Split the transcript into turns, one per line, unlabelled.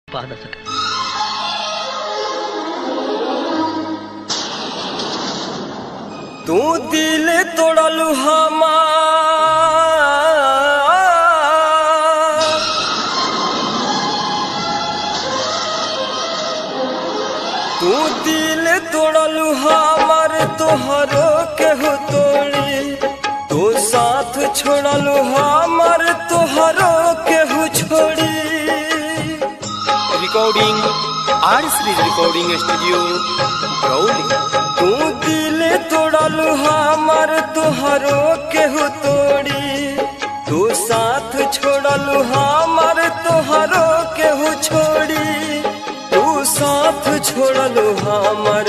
पा न सके।
तू दिल तोड़लू हमार, तू दिल तोड़लू हमार, तोहरो केहू तोड़ी, तू साथ छोड़लू हमार, तोहरो केहू छोड़ी।
Recording R series recording studio गौली।
तू दिल तोड़लू हमार, तोहरो केहू तोड़ी, तू साथ छोड़लू हमार, तोहरो केहू छोड़ी, तू साथ छोड़लू हमार।